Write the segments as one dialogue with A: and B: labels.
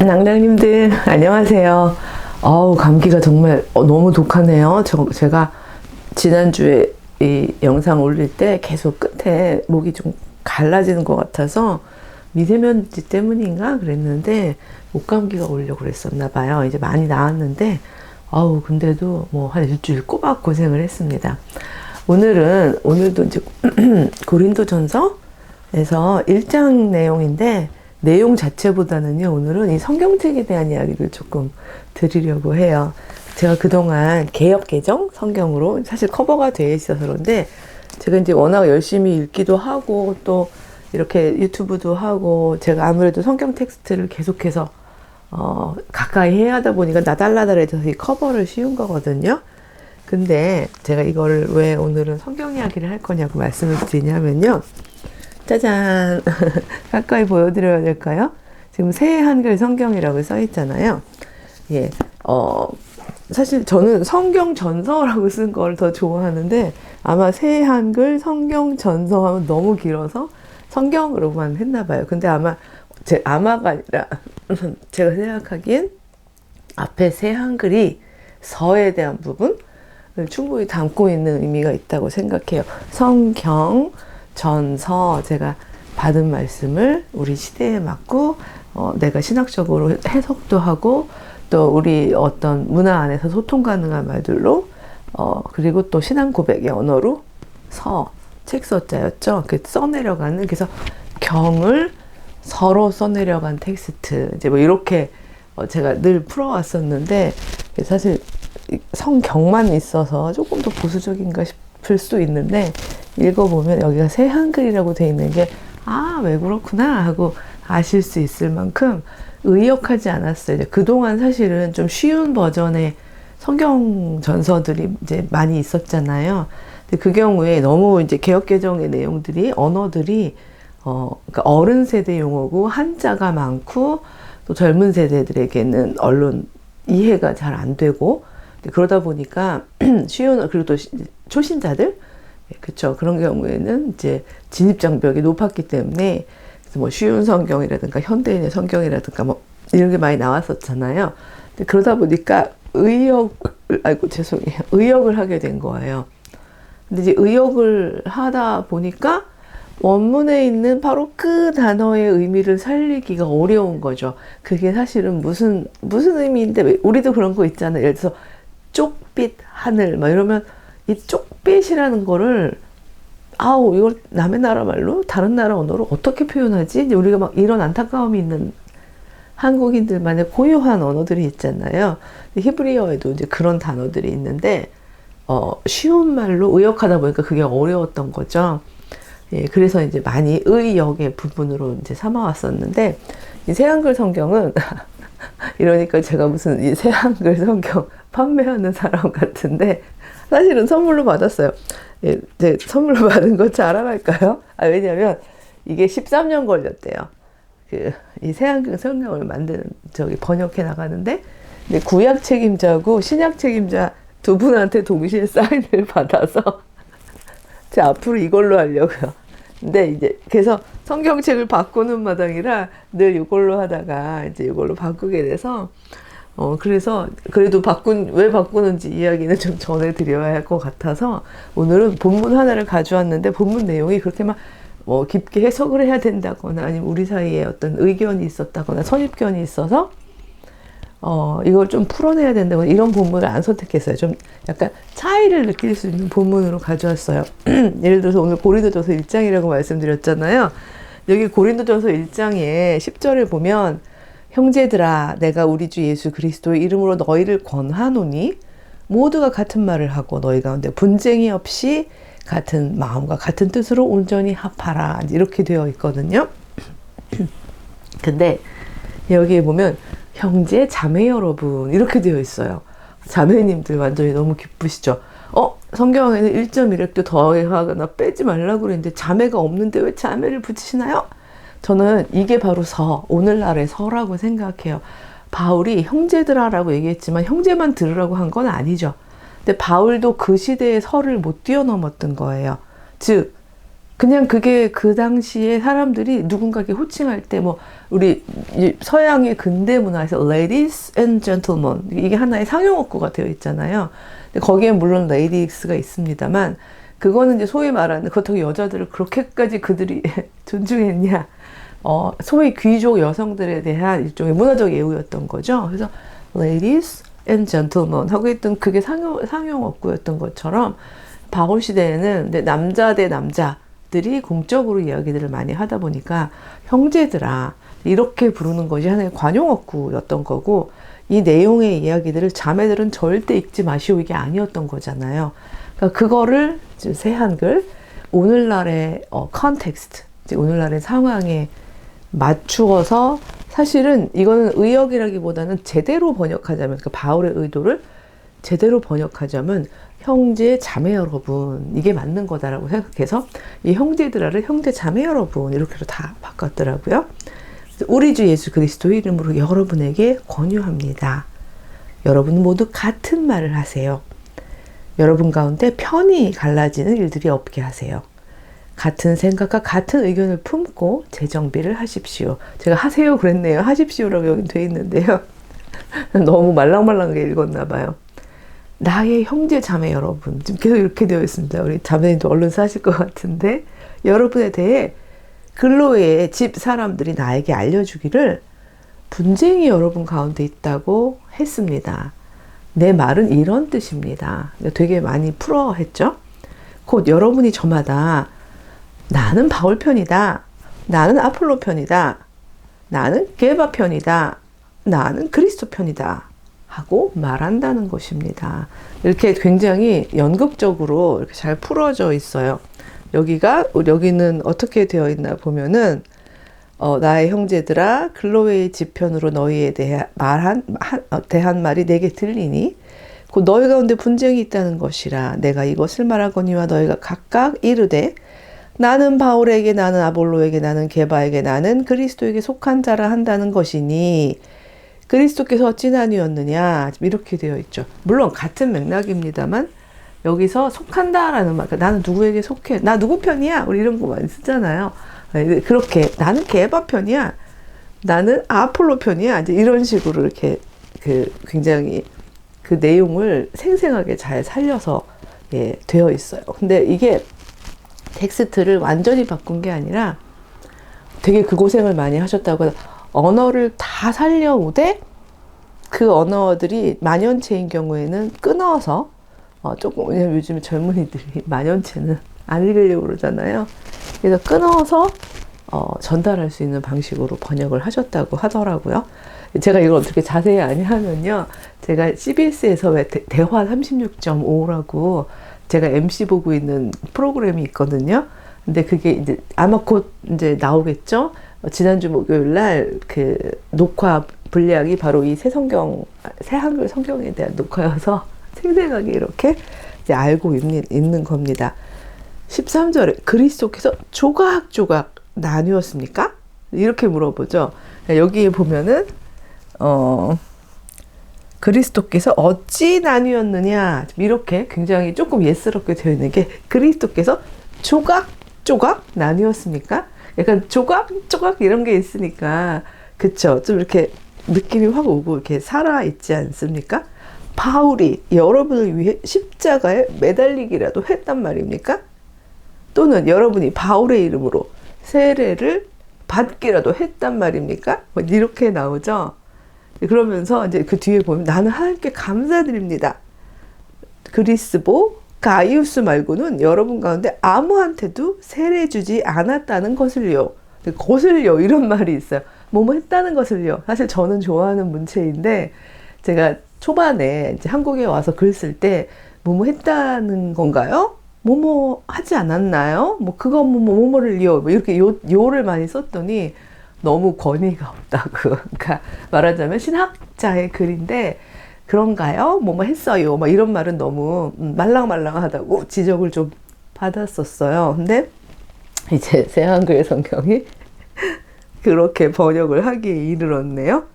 A: 낭낭님들 안녕하세요. 감기가 정말 너무 독하네요. 제가 지난주에 이 영상 올릴 때 계속 끝에 목이 좀 갈라지는 것 같아서 미세먼지 때문인가 그랬는데 목감기가 오려고 그랬었나 봐요. 이제 많이 나았는데 근데도 뭐 한 일주일 꼬박 고생을 했습니다. 오늘도 이제 고린도전서에서 1장 내용인데 내용 자체보다는요, 오늘은 이 성경책에 대한 이야기를 조금 드리려고 해요. 제가 그동안 개역개정 성경으로 사실 커버가 되어 있어서 그런데 제가 이제 워낙 열심히 읽기도 하고 또 이렇게 유튜브도 하고 제가 아무래도 성경 텍스트를 계속해서 가까이 해야 하다 보니까 나달라달해져서 이 커버를 씌운 거거든요. 근데 제가 이거를 왜 오늘은 성경 이야기를 할 거냐고 말씀을 드리냐면요. 짜잔! 가까이 보여드려야 될까요? 지금 새 한글 성경이라고 써 있잖아요. 예, 사실 저는 성경 전서라고 쓴 걸 더 좋아하는데 아마 새 한글 성경 전서 하면 너무 길어서 성경으로만 했나 봐요. 근데 아마가 아니라 제가 생각하기엔 앞에 새 한글이 서에 대한 부분을 충분히 담고 있는 의미가 있다고 생각해요. 성경 전서, 제가 받은 말씀을 우리 시대에 맞고 내가 신학적으로 해석도 하고 또 우리 어떤 문화 안에서 소통 가능한 말들로 그리고 또 신앙 고백의 언어로 책서자였죠. 써내려가는, 그래서 경을 서로 써내려간 텍스트, 이제 뭐 이렇게 제가 늘 풀어왔었는데 사실 성경만 있어서 조금 더 보수적인가 싶을 수 있는데 읽어보면 여기가 새 한글이라고 돼 있는 게 왜 그렇구나 하고 아실 수 있을 만큼 의역하지 않았어요. 그동안 사실은 좀 쉬운 버전의 성경 전서들이 이제 많이 있었잖아요. 근데 그 경우에 너무 이제 개역개정의 내용들이, 언어들이 그러니까 어른 세대 용어고 한자가 많고 또 젊은 세대들에게는 언론 이해가 잘 안 되고 그러다 보니까 그리고 또 초신자들, 그쵸. 그런 경우에는 이제 진입장벽이 높았기 때문에 뭐 쉬운 성경이라든가 현대인의 성경이라든가 뭐 이런 게 많이 나왔었잖아요. 근데 그러다 보니까 의역을 하게 된 거예요. 근데 이제 의역을 하다 보니까 원문에 있는 바로 그 단어의 의미를 살리기가 어려운 거죠. 그게 사실은 무슨 의미인데, 우리도 그런 거 있잖아요. 예를 들어서 쪽빛 하늘 막 이러면 이 쪽빛이라는 거를 이걸 남의 나라 말로 다른 나라 언어로 어떻게 표현하지? 이제 우리가 막 이런 안타까움이 있는 한국인들만의 고유한 언어들이 있잖아요. 히브리어에도 이제 그런 단어들이 있는데 쉬운 말로 의역하다 보니까 그게 어려웠던 거죠. 예, 그래서 이제 많이 의역의 부분으로 이제 삼아왔었는데 이 새한글 성경은 이러니까 제가 무슨 이 새한글 성경 판매하는 사람 같은데 사실은 선물로 받았어요. 예, 이제 선물로 받은 거 자랑할까요? 왜냐면 이게 13년 걸렸대요. 이 새한글 성경을 번역해 나가는데, 근데 구약 책임자고 신약 책임자 두 분한테 동시에 사인을 받아서 제가 앞으로 이걸로 하려고요. 근데 이제 그래서 성경책을 바꾸는 마당이라 늘 이걸로 하다가 이제 이걸로 바꾸게 돼서 그래서 그래도 왜 바꾸는지 이야기는 좀 전해드려야 할 것 같아서 오늘은 본문 하나를 가져왔는데 본문 내용이 그렇게 막 깊게 해석을 해야 된다거나 아니면 우리 사이에 어떤 의견이 있었다거나 선입견이 있어서 이걸 좀 풀어내야 된다거나 이런 본문을 안 선택했어요. 좀 약간 차이를 느낄 수 있는 본문으로 가져왔어요. 예를 들어서 오늘 고린도전서 1장이라고 말씀드렸잖아요. 여기 고린도전서 1장에 10절을 보면 형제들아, 내가 우리 주 예수 그리스도의 이름으로 너희를 권하노니 모두가 같은 말을 하고 너희 가운데 분쟁이 없이 같은 마음과 같은 뜻으로 온전히 합하라, 이렇게 되어 있거든요. 근데 여기에 보면 형제 자매 여러분 이렇게 되어 있어요. 자매님들 완전히 너무 기쁘시죠. 성경에는 1.1획도 더하거나 빼지 말라고 그랬는데 자매가 없는데 왜 자매를 붙이시나요? 저는 이게 바로 오늘날의 서라고 생각해요. 바울이 형제들아라고 얘기했지만 형제만 들으라고 한 건 아니죠. 근데 바울도 그 시대의 서를 못 뛰어넘었던 거예요. 즉 그냥 그게 그 당시에 사람들이 누군가에게 호칭할 때 뭐 우리 서양의 근대 문화에서 ladies and gentlemen 이게 하나의 상용어구가 되어 있잖아요. 근데 거기에 물론 ladies가 있습니다만 그거는 이제 소위 말하는 그렇다고 여자들을 그렇게까지 그들이 존중했냐? 소위 귀족 여성들에 대한 일종의 문화적 예우였던 거죠. 그래서 ladies and gentlemen 하고 있던 그게 상용어구였던 것처럼 바울 시대에는 남자 대 남자들이 공적으로 이야기들을 많이 하다 보니까 형제들아 이렇게 부르는 것이 하나의 관용어구였던 거고 이 내용의 이야기들을 자매들은 절대 읽지 마시오 이게 아니었던 거잖아요. 그러니까 그거를 새 한글 오늘날의 컨텍스트 오늘날의 상황에 맞추어서 사실은 이거는 의역이라기보다는 제대로 번역하자면 그러니까 바울의 의도를 제대로 번역하자면 형제 자매 여러분 이게 맞는 거다라고 생각해서 이 형제들아를 형제 자매 여러분 이렇게로 다 바꿨더라고요. 우리 주 예수 그리스도의 이름으로 여러분에게 권유합니다. 여러분 모두 같은 말을 하세요. 여러분 가운데 편이 갈라지는 일들이 없게 하세요. 같은 생각과 같은 의견을 품고 재정비를 하십시오. 제가 하세요 그랬네요. 하십시오라고 여기 돼 있는데요. 너무 말랑말랑하게 읽었나 봐요. 나의 형제 자매 여러분 지금 계속 이렇게 되어 있습니다. 우리 자매님도 얼른 사실 것 같은데 여러분에 대해 글로의 집 사람들이 나에게 알려주기를 분쟁이 여러분 가운데 있다고 했습니다. 내 말은 이런 뜻입니다. 되게 많이 풀어 했죠. 곧 여러분이 저마다 나는 바울 편이다. 나는 아폴로 편이다. 나는 게바 편이다. 나는 그리스도 편이다. 하고 말한다는 것입니다. 이렇게 굉장히 연극적으로 이렇게 잘 풀어져 있어요. 여기는 어떻게 되어 있나 보면은, 나의 형제들아, 글로웨의 지편으로 너희에 대해 대한 말이 내게 들리니, 곧 너희 가운데 분쟁이 있다는 것이라. 내가 이것을 말하거니와 너희가 각각 이르되, 나는 바울에게, 나는 아볼로에게, 나는 게바에게, 나는 그리스도에게 속한 자라 한다는 것이니, 그리스도께서 어찌 나뉘었느냐 이렇게 되어 있죠. 물론 같은 맥락입니다만 여기서 속한다라는 말, 나는 누구에게 속해, 나 누구 편이야, 우리 이런 거 많이 쓰잖아요. 그렇게 나는 게바 편이야, 나는 아폴로 편이야, 이제 이런 식으로 이렇게 굉장히 그 내용을 생생하게 잘 살려서 되어 있어요. 근데 이게 텍스트를 완전히 바꾼 게 아니라 되게 그 고생을 많이 하셨다고. 언어를 다 살려오되 그 언어들이 만연체인 경우에는 끊어서 조금, 왜냐면 요즘에 젊은이들이 만연체는 안 읽으려고 그러잖아요. 그래서 끊어서 전달할 수 있는 방식으로 번역을 하셨다고 하더라고요. 제가 이걸 어떻게 자세히 아냐면요, 제가 CBS에서 왜 대화 36.5라고 제가 MC 보고 있는 프로그램이 있거든요. 근데 그게 이제 아마 곧 이제 나오겠죠. 지난주 목요일 날 그 녹화 분량이 바로 이 새 한글 성경에 대한 녹화여서 생생하게 이렇게 이제 알고 있는 겁니다. 13절에 그리스도께서 조각조각 나뉘었습니까? 이렇게 물어보죠. 여기에 보면은 그리스도께서 어찌 나뉘었느냐 이렇게 굉장히 조금 예스럽게 되어 있는 게 그리스도께서 조각조각 나뉘었습니까? 약간 조각조각 이런 게 있으니까 그쵸? 좀 이렇게 느낌이 확 오고 이렇게 살아있지 않습니까? 바울이 여러분을 위해 십자가에 매달리기라도 했단 말입니까? 또는 여러분이 바울의 이름으로 세례를 받기라도 했단 말입니까? 뭐 이렇게 나오죠. 그러면서 이제 그 뒤에 보면 나는 하나님께 감사드립니다. 그리스보 가이우스 말고는 여러분 가운데 아무한테도 세례 주지 않았다는 것을요. 것을요 이런 말이 있어요. 뭐뭐 했다는 것을요. 사실 저는 좋아하는 문체인데 제가 초반에 이제 한국에 와서 글 쓸 때 뭐뭐 했다는 건가요? 뭐뭐 하지 않았나요? 뭐 그거 뭐뭐를요. 뭐 이렇게 요를 많이 썼더니 너무 권위가 없다고. 그러니까 말하자면 신학자의 글인데 그런가요? 뭐뭐 했어요. 막 이런 말은 너무 말랑말랑하다고 지적을 좀 받았었어요. 근데 이제 새 한글 성경이 그렇게 번역을 하기에 이르렀네요.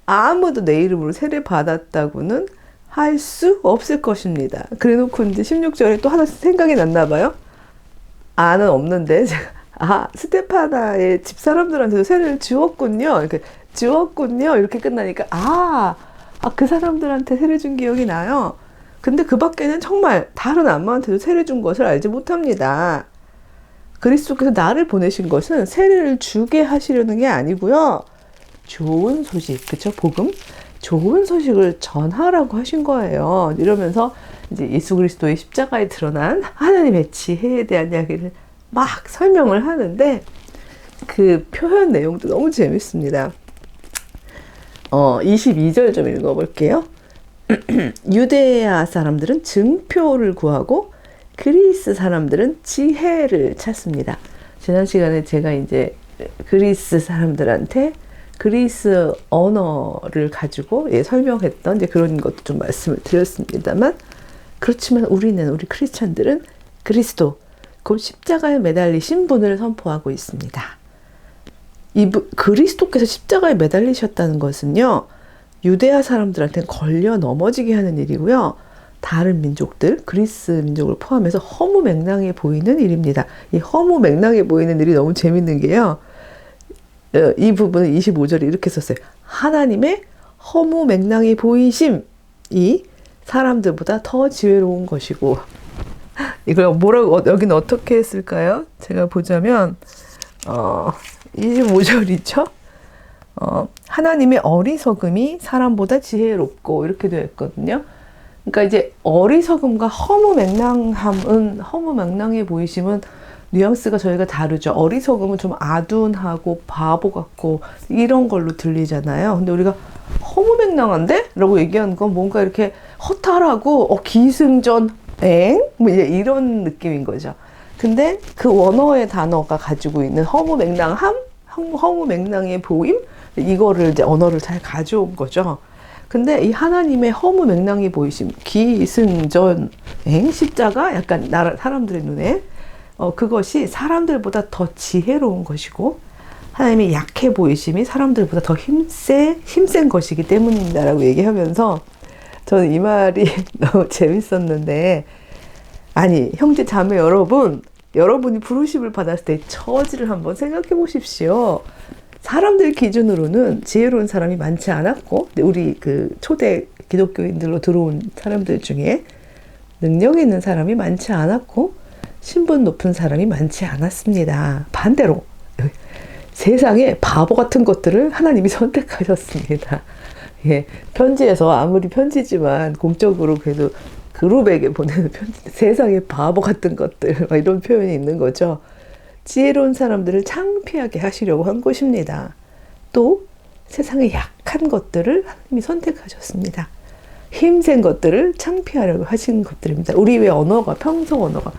A: 아무도 내 이름으로 세례 받았다고는 할 수 없을 것입니다. 그래놓고 이제 16절에 또 하나 생각이 났나 봐요. 아는 없는데 제가 스테파나의 집사람들한테도 세례를 주었군요. 이렇게 주었군요. 이렇게 끝나니까 그 사람들한테 세례 준 기억이 나요. 근데 그 밖에는 정말 다른 안마한테도 세례 준 것을 알지 못합니다. 그리스도께서 나를 보내신 것은 세례를 주게 하시려는 게 아니고요. 좋은 소식, 그쵸? 복음? 좋은 소식을 전하라고 하신 거예요. 이러면서 이제 예수 그리스도의 십자가에 드러난 하나님의 지혜에 대한 이야기를 막 설명을 하는데 그 표현 내용도 너무 재밌습니다. 22절 좀 읽어볼게요. 유대야 사람들은 증표를 구하고 그리스 사람들은 지혜를 찾습니다. 지난 시간에 제가 이제 그리스 사람들한테 그리스 언어를 가지고 설명했던 이제 그런 것도 좀 말씀을 드렸습니다만, 그렇지만 우리 크리스찬들은 그리스도, 곧 십자가에 매달리신 분을 선포하고 있습니다. 그리스도께서 십자가에 매달리셨다는 것은요, 유대아 사람들한테는 걸려 넘어지게 하는 일이고요. 다른 민족들, 그리스 민족을 포함해서 허무맹랑해 보이는 일입니다. 이 허무맹랑해 보이는 일이 너무 재밌는 게요. 이 부분은 25절에 이렇게 썼어요. 하나님의 허무맹랑해 보이심이 사람들보다 더 지혜로운 것이고, 이걸 뭐라고 여기는 어떻게 했을까요? 제가 보자면 25절이죠. 하나님의 어리석음이 사람보다 지혜롭고 이렇게 되어 있거든요. 그러니까 이제 어리석음과 허무맹랑해 보이심은 뉘앙스가 저희가 다르죠. 어리석음은 좀 아둔하고 바보 같고 이런 걸로 들리잖아요. 근데 우리가 허무맹랑한데? 라고 얘기하는 건 뭔가 이렇게 허탈하고 기승전 뭐 이제 이런 느낌인 거죠. 근데 그 원어의 단어가 가지고 있는 허무맹랑함, 허무맹랑해 보임, 이거를 이제 언어를 잘 가져온 거죠. 근데 이 하나님의 허무맹랑해 보이심, 기승전 십자가, 약간 사람들의 눈에 그것이 사람들보다 더 지혜로운 것이고, 하나님의 약해 보이심이 사람들보다 더 힘센 것이기 때문입니다라고 얘기하면서 저는 이 말이 너무 재밌었는데, 아니 형제 자매 여러분이 부르심을 받았을 때 처지를 한번 생각해 보십시오. 사람들 기준으로는 지혜로운 사람이 많지 않았고, 우리 그 초대 기독교인들로 들어온 사람들 중에 능력 있는 사람이 많지 않았고 신분 높은 사람이 많지 않았습니다. 반대로 세상에 바보 같은 것들을 하나님이 선택하셨습니다. 예, 편지에서 아무리 편지지만 공적으로 그래도 그룹에게 보내는 편지, 세상에 바보 같은 것들, 막 이런 표현이 있는 거죠. 지혜로운 사람들을 창피하게 하시려고 한 것입니다. 또 세상에 약한 것들을 하나님이 선택하셨습니다. 힘센 것들을 창피하려고 하신 것들입니다. 우리 왜 평소 언어가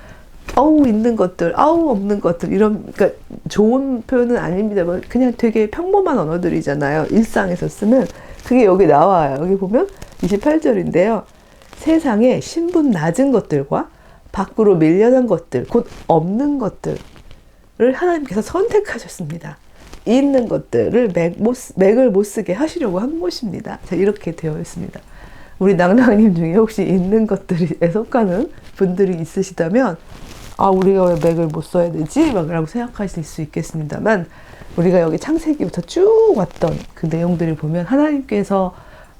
A: 있는 것들, 없는 것들, 이런, 그러니까 좋은 표현은 아닙니다. 그냥 되게 평범한 언어들이잖아요. 일상에서 쓰면. 그게 여기 나와요. 여기 보면 28절인데요. 세상에 신분 낮은 것들과 밖으로 밀려난 것들, 곧 없는 것들을 하나님께서 선택하셨습니다. 있는 것들을 맥을 못 쓰게 하시려고 한 것입니다. 자, 이렇게 되어 있습니다. 우리 낭낭님 중에 혹시 있는 것들에 속하는 분들이 있으시다면, 우리가 왜 맥을 못 써야 되지? 라고 생각하실 수 있겠습니다만, 우리가 여기 창세기부터 쭉 왔던 그 내용들을 보면 하나님께서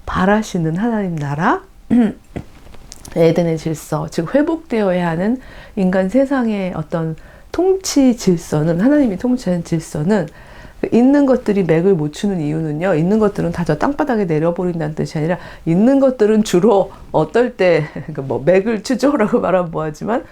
A: 바라시는 하나님 나라, 에덴의 질서, 즉 회복되어야 하는 인간 세상의 어떤 통치 질서는, 하나님이 통치하는 질서는, 있는 것들이 맥을 못 추는 이유는요, 있는 것들은 다 저 땅바닥에 내려버린다는 뜻이 아니라, 있는 것들은 주로 어떨 때, 그러니까 맥을 추죠라고 말하면 뭐하지만,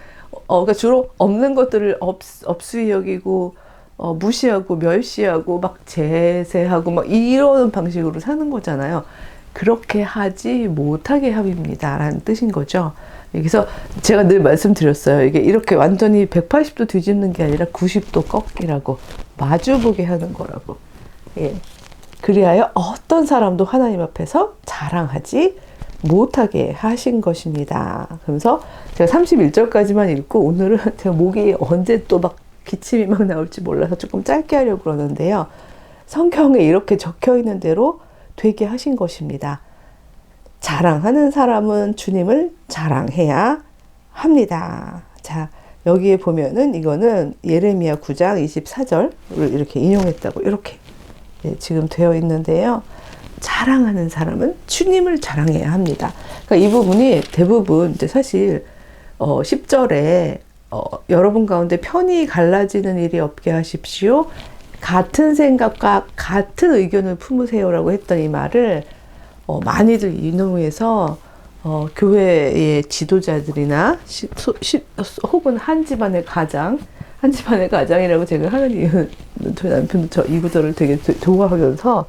A: 그러니까 주로 없는 것들을 업수히 여기고, 무시하고, 멸시하고, 막 제세하고, 막 이런 방식으로 사는 거잖아요. 그렇게 하지 못하게 합니다. 라는 뜻인 거죠. 그래서 제가 늘 말씀드렸어요. 이게 이렇게 완전히 180도 뒤집는 게 아니라 90도 꺾이라고, 마주보게 하는 거라고. 예. 그리하여 어떤 사람도 하나님 앞에서 자랑하지 못하게 하신 것입니다. 그러면서 제가 31절까지만 읽고, 오늘은 제가 목이 언제 또 막 기침이 막 나올지 몰라서 조금 짧게 하려고 그러는데요. 성경에 이렇게 적혀 있는 대로 되게 하신 것입니다. 자랑하는 사람은 주님을 자랑해야 합니다. 자, 여기에 보면은 이거는 예레미야 9장 24절을 이렇게 인용했다고 이렇게 지금 되어 있는데요. 자랑하는 사람은 주님을 자랑해야 합니다. 그러니까 이 부분이 대부분 이제 사실 10절에 여러분 가운데 편이 갈라지는 일이 없게 하십시오. 같은 생각과 같은 의견을 품으세요라고 했던 이 말을 많이들 인용해서 교회의 지도자들이나 혹은 한 집안의 가장이라고 제가 하는 이유는 저희 남편도 이 구절을 되게 좋아하면서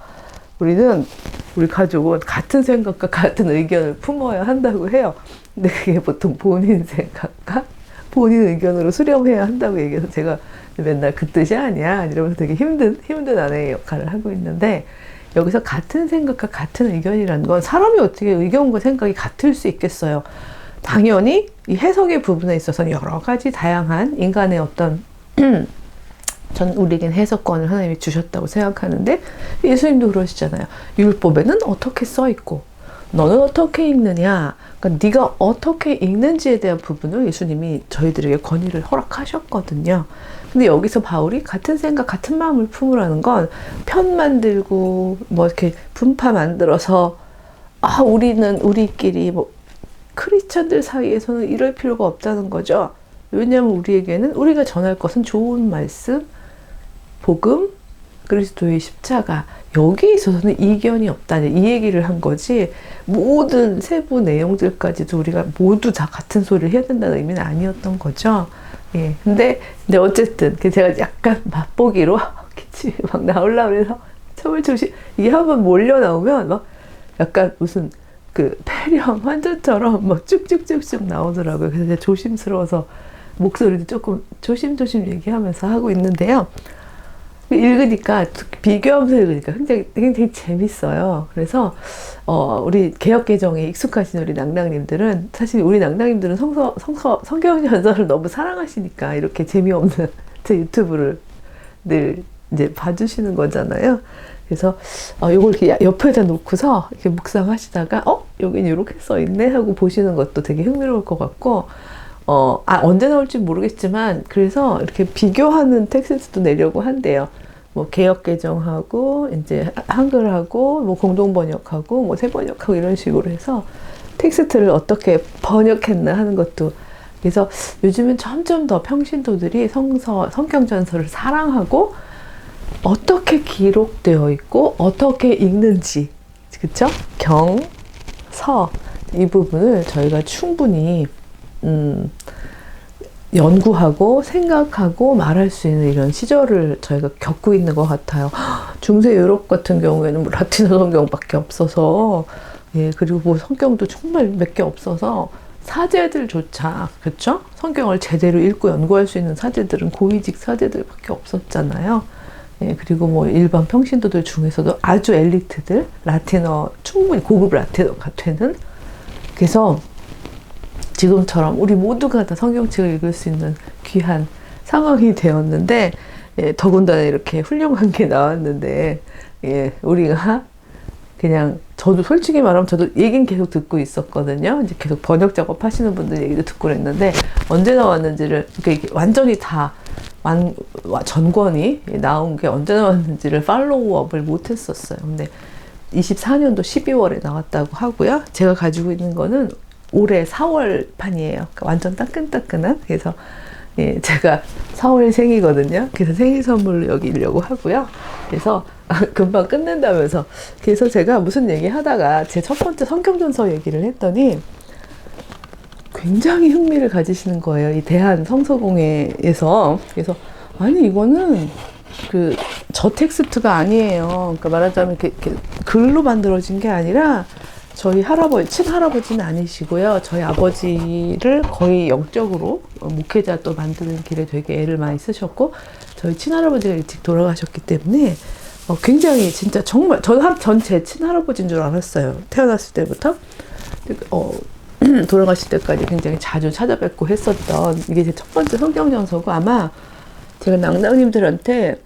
A: 우리 가족은 같은 생각과 같은 의견을 품어야 한다고 해요. 근데 그게 보통 본인 생각과 본인 의견으로 수렴해야 한다고 얘기해서 제가 맨날 그 뜻이 아니야 이러면서 되게 힘든 아내의 역할을 하고 있는데, 여기서 같은 생각과 같은 의견이라는 건 사람이 어떻게 의견과 생각이 같을 수 있겠어요. 당연히 이 해석의 부분에 있어서는 여러 가지 다양한 인간의 어떤 전 우리에겐 해석권을 하나님이 주셨다고 생각하는데, 예수님도 그러시잖아요. 율법에는 어떻게 써 있고 너는 어떻게 읽느냐. 그러니까 네가 어떻게 읽는지에 대한 부분을 예수님이 저희들에게 권위를 허락하셨거든요. 근데 여기서 바울이 같은 생각, 같은 마음을 품으라는 건 편 만들고 뭐 이렇게 분파 만들어서 우리는 우리끼리 뭐 크리스천들 사이에서는 이럴 필요가 없다는 거죠. 왜냐하면 우리에게는 우리가 전할 것은 좋은 말씀, 복음, 그리스도의 십자가, 여기에 있어서는 이견이 없다는 이 얘기를 한 거지, 모든 세부 내용들까지도 우리가 모두 다 같은 소리를 해야 된다는 의미는 아니었던 거죠. 예. 근데 어쨌든 제가 약간 맛보기로 기침이 막 나오려고 그래서 정말 조심, 이게 한번 몰려 나오면 막 약간 무슨 그 폐렴 환자처럼 막 쭉쭉쭉쭉 나오더라고요. 그래서 제가 조심스러워서 목소리도 조금 조심조심 얘기하면서 하고 있는데요. 읽으니까, 비교하면서 읽으니까 굉장히 재밌어요. 그래서 우리 개역개정에 익숙하신 우리 낭낭님들은, 사실 우리 낭낭님들은 성경 전설을 너무 사랑하시니까 이렇게 재미없는 제 유튜브를 늘 이제 봐주시는 거잖아요. 그래서 이걸 이렇게 옆에다 놓고서 이렇게 묵상하시다가 여긴 이렇게 써있네 하고 보시는 것도 되게 흥미로울 것 같고, 언제 나올지 모르겠지만, 그래서 이렇게 비교하는 텍스트도 내려고 한대요. 뭐, 개역개정하고, 이제, 한글하고, 뭐, 공동번역하고, 뭐, 새번역하고, 이런 식으로 해서 텍스트를 어떻게 번역했나 하는 것도. 그래서 요즘은 점점 더 평신도들이 성경전설을 사랑하고, 어떻게 기록되어 있고, 어떻게 읽는지, 그쵸? 경, 서, 이 부분을 저희가 충분히 연구하고 생각하고 말할 수 있는 이런 시절을 저희가 겪고 있는 것 같아요. 중세 유럽 같은 경우에는 뭐 라틴어 성경밖에 없어서, 그리고 뭐 성경도 정말 몇 개 없어서 사제들조차, 그렇죠? 성경을 제대로 읽고 연구할 수 있는 사제들은 고위직 사제들밖에 없었잖아요. 그리고 뭐 일반 평신도들 중에서도 아주 엘리트들, 라틴어 충분히 고급 라틴어가 되는, 그래서 지금처럼 우리 모두가 다 성경책을 읽을 수 있는 귀한 상황이 되었는데, 더군다나 이렇게 훌륭한 게 나왔는데, 우리가 그냥, 저도 솔직히 말하면 저도 얘기는 계속 듣고 있었거든요. 이제 계속 번역 작업 하시는 분들 얘기도 듣고 그랬는데, 언제 나왔는지를, 그러니까 이게 완전히 다 전권이 나온 게 언제 나왔는지를 팔로우업을 못 했었어요. 근데 24년도 12월에 나왔다고 하고요. 제가 가지고 있는 거는 올해 4월 판이에요. 그러니까 완전 따끈따끈한. 그래서 제가 4월생이거든요. 그래서 생일 선물로 여기려고 하고요. 그래서 금방 끝낸다면서. 그래서 제가 무슨 얘기 하다가 제 첫 번째 성경전서 얘기를 했더니 굉장히 흥미를 가지시는 거예요. 이 대한 성서공회에서. 그래서 아니 이거는 저 텍스트가 아니에요. 그러니까 말하자면 이렇게 글로 만들어진 게 아니라, 저희 친할아버지는 아니시고요. 저희 아버지를 거의 영적으로 목회자 또 만드는 길에 되게 애를 많이 쓰셨고, 저희 친할아버지가 일찍 돌아가셨기 때문에 굉장히 진짜 정말 전 제 친할아버지인 줄 알았어요. 태어났을 때부터. 돌아가실 때까지 굉장히 자주 찾아뵙고 했었던, 이게 제 첫 번째 성경전서고, 아마 제가 낭낭님들한테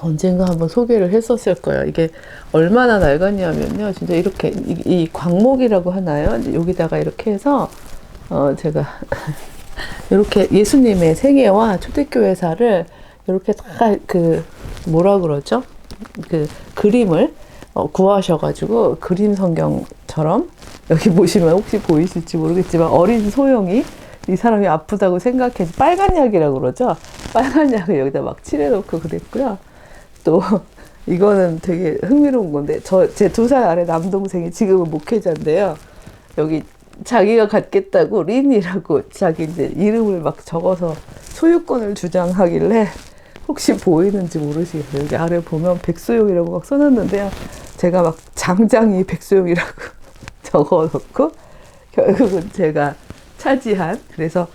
A: 언젠가 한번 소개를 했었을 거예요. 이게 얼마나 낡았냐면요. 진짜 이렇게, 이 광목이라고 하나요? 여기다가 이렇게 해서, 제가 이렇게 예수님의 생애와 초대교회사를 이렇게 다 뭐라 그러죠? 그림을 구하셔가지고 그림 성경처럼 여기 보시면 혹시 보이실지 모르겠지만 어린 소영이 이 사람이 아프다고 생각해서 빨간 약이라고 그러죠. 빨간 약을 여기다 막 칠해놓고 그랬고요. 또 이거는 되게 흥미로운 건데 제 2살 아래 남동생이 지금은 목회자인데요. 여기 자기가 갖겠다고 린이라고 자기 이제 이름을 막 적어서 소유권을 주장하길래 혹시 보이는지 모르시겠어요. 여기 아래 보면 백소용이라고 막 써놨는데요. 제가 막 장장이 백소용이라고 적어놓고 결국은 제가 차지한, 그래서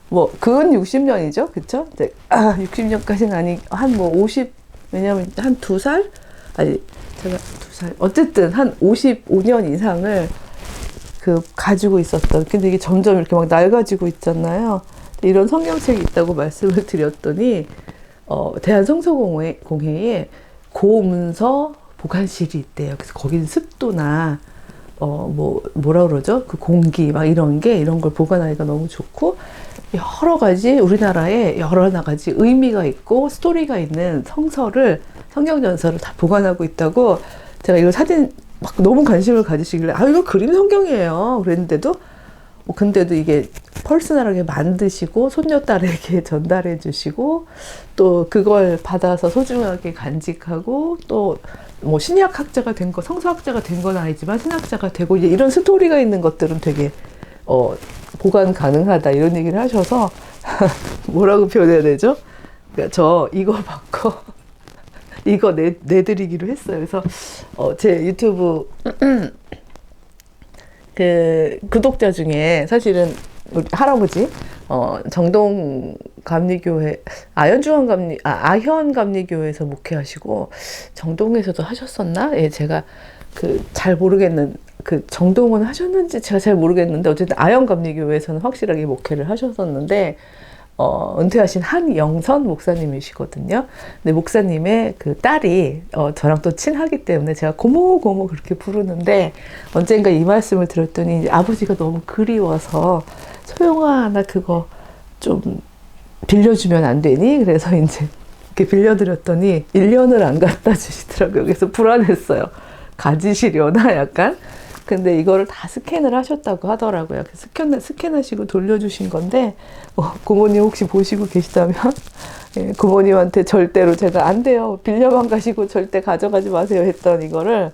A: 뭐 그건 60년이죠, 그쵸? 이제 60년까지는 아니 한 뭐 50, 왜냐면 한 2살, 아니 제가 2살, 어쨌든 한 55년 이상을 가지고 있었던. 근데 이게 점점 이렇게 막 낡아지고 있잖아요. 이런 성경책이 있다고 말씀을 드렸더니 대한성서공회에 고문서 보관실이 있대요. 그래서 거기는 습도나 뭐라 그러죠? 그 공기 막 이런 걸 보관하기가 너무 좋고, 여러 가지 우리나라에 여러 가지 의미가 있고 스토리가 있는 성경전서를 다 보관하고 있다고. 제가 이거 사진 막 너무 관심을 가지시길래 이거 그림 성경이에요 그랬는데도 근데도 이게 퍼스널하게 만드시고 손녀딸에게 전달해 주시고 또 그걸 받아서 소중하게 간직하고 또 뭐 신약학자가 된 거, 성서학자가 된 건 아니지만 신학자가 되고 이제 이런 스토리가 있는 것들은 되게 보관 가능하다 이런 얘기를 하셔서 뭐라고 표현해야 되죠? 그러니까 저 이거 받고 이거 내드리기로 했어요. 그래서 제 유튜브 구독자 중에 사실은 우리 할아버지 정동 감리교회 아현 감리교회에서 목회하시고 정동에서도 하셨었나? 예, 제가 잘 모르겠는 정동은 하셨는지 제가 잘 모르겠는데 어쨌든 아현 감리교회에서는 확실하게 목회를 하셨었는데 은퇴하신 한영선 목사님이시거든요. 근데 목사님의 딸이 저랑 또 친하기 때문에 제가 고모 그렇게 부르는데 언젠가 이 말씀을 드렸더니 아버지가 너무 그리워서 소영아 나 그거 좀 빌려주면 안 되니? 그래서 이제 이렇게 빌려드렸더니 1년을 안 갖다 주시더라고요. 그래서 불안했어요. 가지시려나 약간. 근데 이거를 다 스캔을 하셨다고 하더라고요. 스캔하시고 돌려주신 건데 고모님 혹시 보시고 계시다면 예, 고모님한테 절대로 제가 안 돼요. 빌려만 가시고 절대 가져가지 마세요 했던 이거를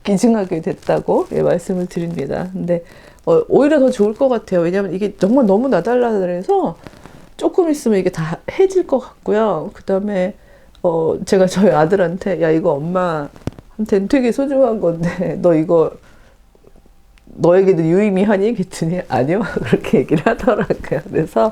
A: 기증하게 됐다고 말씀을 드립니다. 근데 오히려 더 좋을 것 같아요. 왜냐하면 이게 정말 너무 나달라서 조금 있으면 이게 다 해질 것 같고요. 그 다음에 제가 저희 아들한테 야 이거 엄마한테는 되게 소중한 건데 너 이거 너에게도 유의미하니? 그랬더니 아니요 그렇게 얘기를 하더라고요. 그래서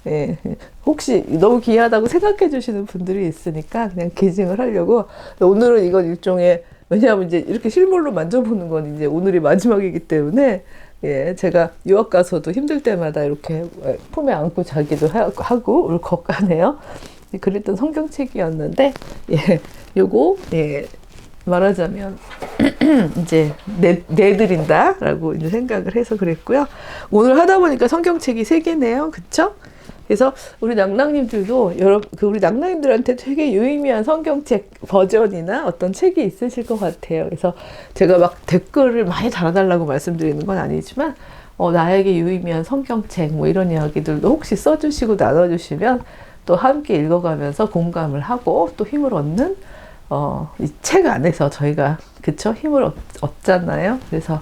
A: 예, 혹시 너무 귀하다고 생각해 주시는 분들이 있으니까 그냥 기증을 하려고. 오늘은 이건 일종의, 왜냐하면 이제 이렇게 실물로 만져보는 건 이제 오늘이 마지막이기 때문에 예, 제가 유학 가서도 힘들 때마다 이렇게 품에 안고 자기도 하고 울컥하네요. 그랬던 성경책이었는데 예, 요거 예, 말하자면 이제 내드린다라고 이제 생각을 해서 그랬고요. 오늘 하다 보니까 성경책이 3개네요. 그쵸? 그래서 우리 낭낭님들도 우리 낭낭님들한테 되게 유의미한 성경책 버전이나 어떤 책이 있으실 것 같아요. 그래서 제가 막 댓글을 많이 달아달라고 말씀드리는 건 아니지만 나에게 유의미한 성경책 뭐 이런 이야기들도 혹시 써주시고 나눠주시면 또 함께 읽어가면서 공감을 하고 또 힘을 얻는 이 책 안에서 저희가 그쵸 힘을 얻잖아요. 그래서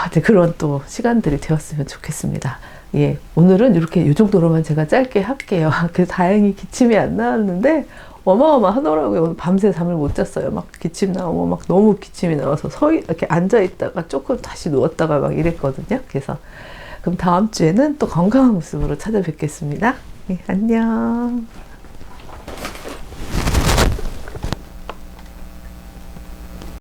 A: 이제 그런 또 시간들이 되었으면 좋겠습니다. 예, 오늘은 이렇게 이 정도로만 제가 짧게 할게요. 그래서 다행히 기침이 안 나왔는데 어마어마하더라고요. 오늘 밤새 잠을 못 잤어요. 막 기침 나오고 막 너무 기침이 나와서 이렇게 앉아 있다가 조금 다시 누웠다가 막 이랬거든요. 그래서 그럼 다음 주에는 또 건강한 모습으로 찾아뵙겠습니다. 예, 안녕.